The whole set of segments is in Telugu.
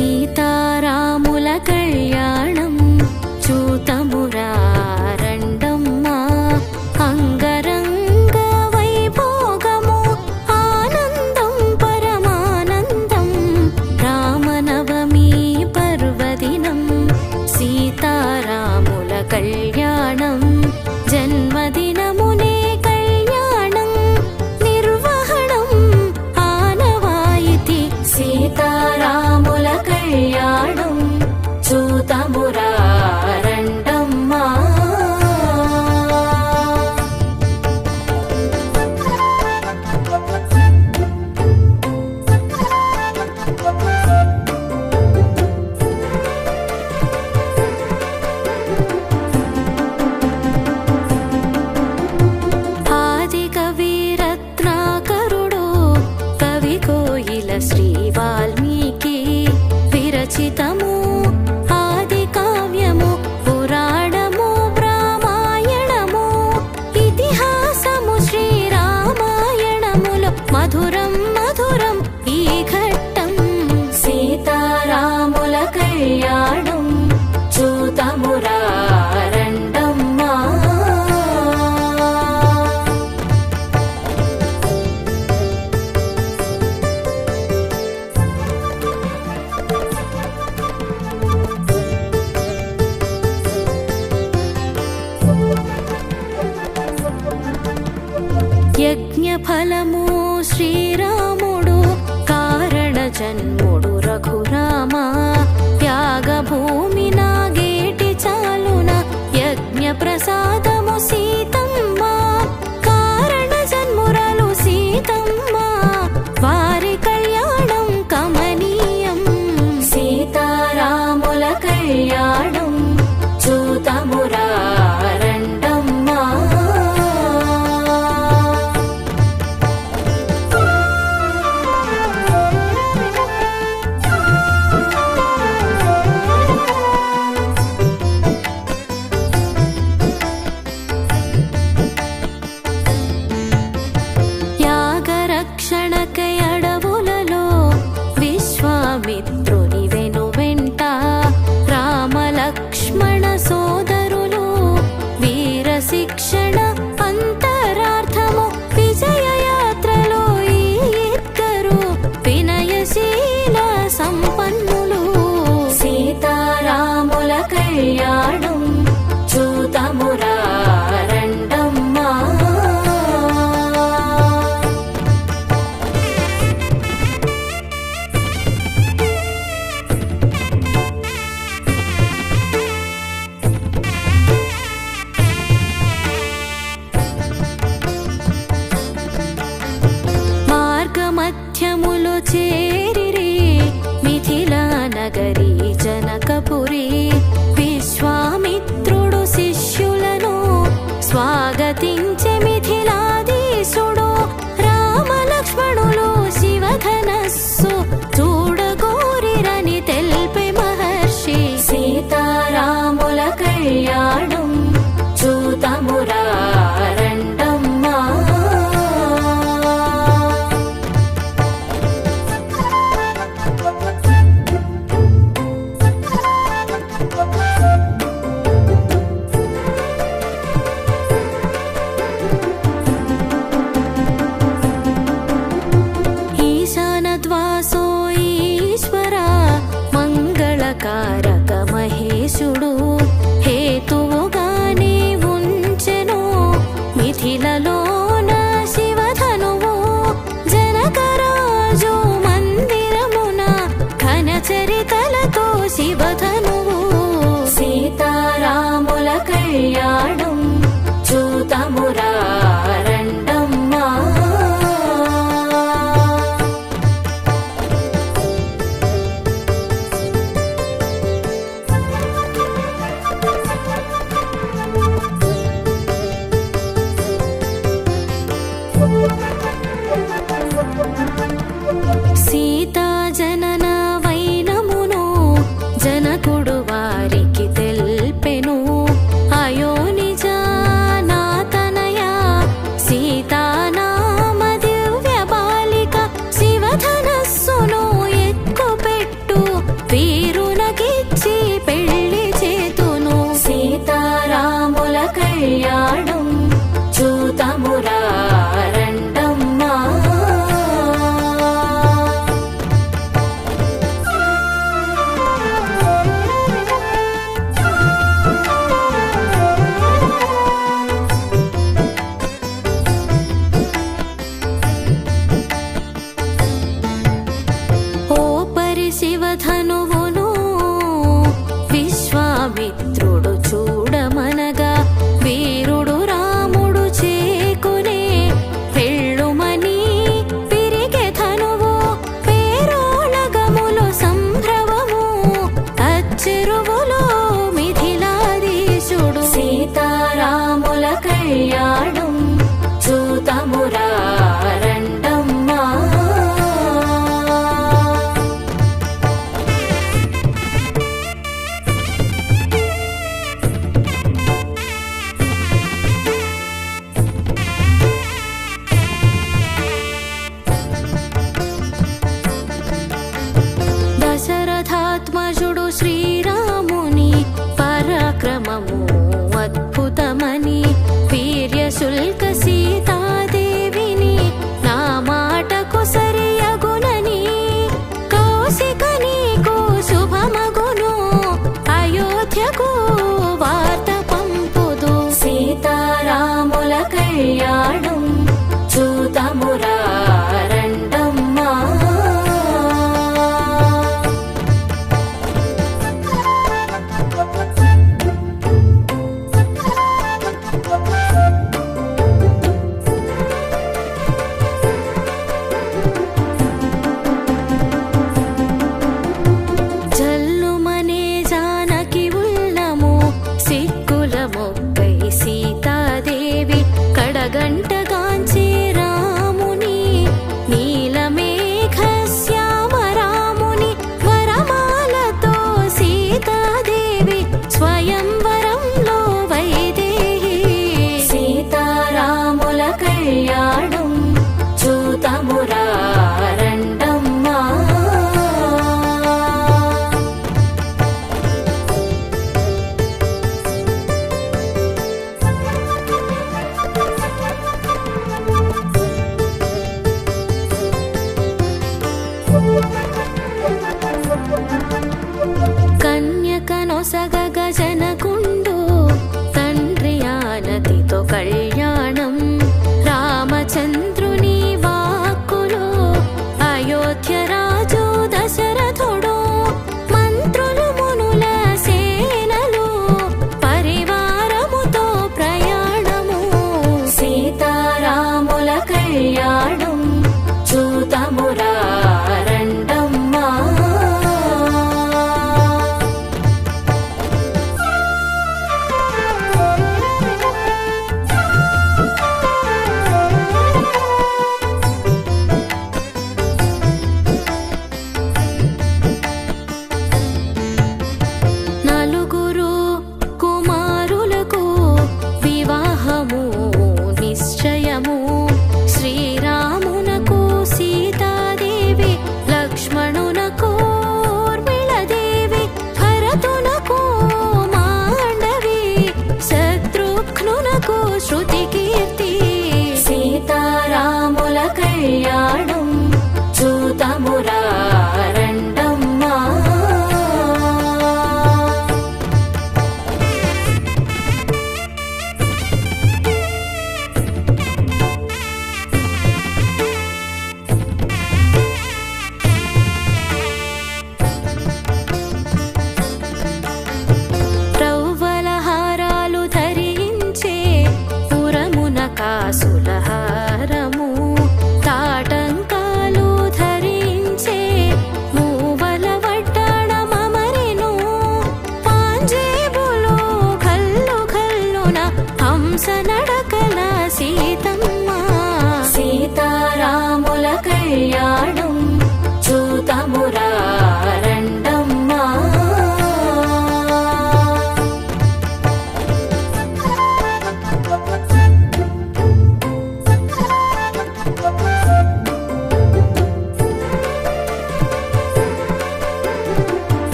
సీతారాముల కళ్యాణం చూతమురా రండమ్మా అంగరంగ వైభోగము ఆనందం పరమానందం రామనవమి పర్వదినం సీతారాముల కళ్యాణం జన్మదినమునే కళ్యాణం నిర్వహణం ఆనవాయితీ సీతారాముల కళ్యాణం చూతమురా రండమ్మా ఆది కవి రత్నాకరుడు కవి కోయిల శ్రీ వాల్మీకి విరచితము ఆది కావ్యము పురాణము బ్రామాయణము ఇతిహాసము శ్రీరామాయణములో మధురం మధురం ఈ ఘట్టం సీతారాముల కళ్యాణం చూతమురా రండమ్మా యజ్ఞఫలము శ్రీరాముడు కారణ జన్ముడు రఘురామ యాగభూమి నాగేటి చాలున యజ్ఞ ప్రసాదము సీతమ్మ కారణ జన్మురాలు సీతమ్మ వారి కళ్యాణం కమనీయం సీతారాముల కళ్యాణం చూతమురా రండమ్మా యాగరక్షణకై అడవులలో విశ్వామిత్రుని వెనువెంట రామలక్ష్మణ సోదరులు వీర శిక్షణ అంతరార్థము విజయయాత్రలో ఈ ఇద్దరు వినయశీల సంపన్నులు సీతారాముల కళ్యాణం చూతమురా రండమ్మా మార్గమధ్యములో చేరిరి మిథిలా నగరి జనకపురి విశ్వామిత్రుడు శిష్యులను స్వాగతించె మిథిలాధీశుడు రామలక్ష్మణులు శివధనస్సు చూడగోరిరని తెల్పే మహర్షి సీతారాముల కళ్యాణం చూతమురా రండమ్మా ఈశానద్వాసో ఈశ్వర మంగళకారక మహేశుడు హేతువుగానే ఉంచెను మిథిలలోన శివధనువు జనకరాజు మందిరమున ఘన చరితలతో శివధనువు సీతారాముల కళ్యాణం చూతమురా రండమ్మా సీతా జనన వైనమును జన వీరునకిచ్చి పెళ్లి చేతును. సీతారాముల కళ్యాణం చూతమురా రండమ్మా. ఓ పరి శివధనువును విశ్వామిత్రుడు చూడమనగా వీరుడు రాముడు చేకునే పెళ్ళుమని పిరికె ధనువు పేరోళగములు సంభ్రమము అచ్చెరువులో మిథిలాధీశుడు. సీతారాముల కళ్యాణం చూతమురా రండమ్మా. దశరథాత్మజుడు శ్రీరాముని పరాక్రమము అద్భుతమని వీర్యశుల్క సీతాదేవిని నా మాటకు సరియగునని కౌశిక నీకు శుభమగును అయోధ్యకు వార్త పంపుదు. సీతారాముల కళ్యాణం చూతమురా రండమ్మా.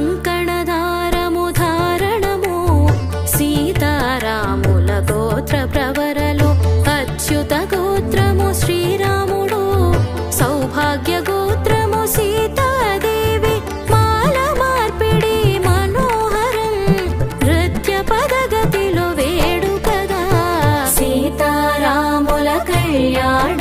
కంకణధారము ధారణము సీతారాముల గోత్ర ప్రవరలు అచ్యుత గోత్రము శ్రీరాముడు సౌభాగ్య గోత్రము సీతాదేవి మాల మార్పిడి మనోహరం నృత్య పదగతిలో వేడుకగా సీతారాముల కళ్యాణ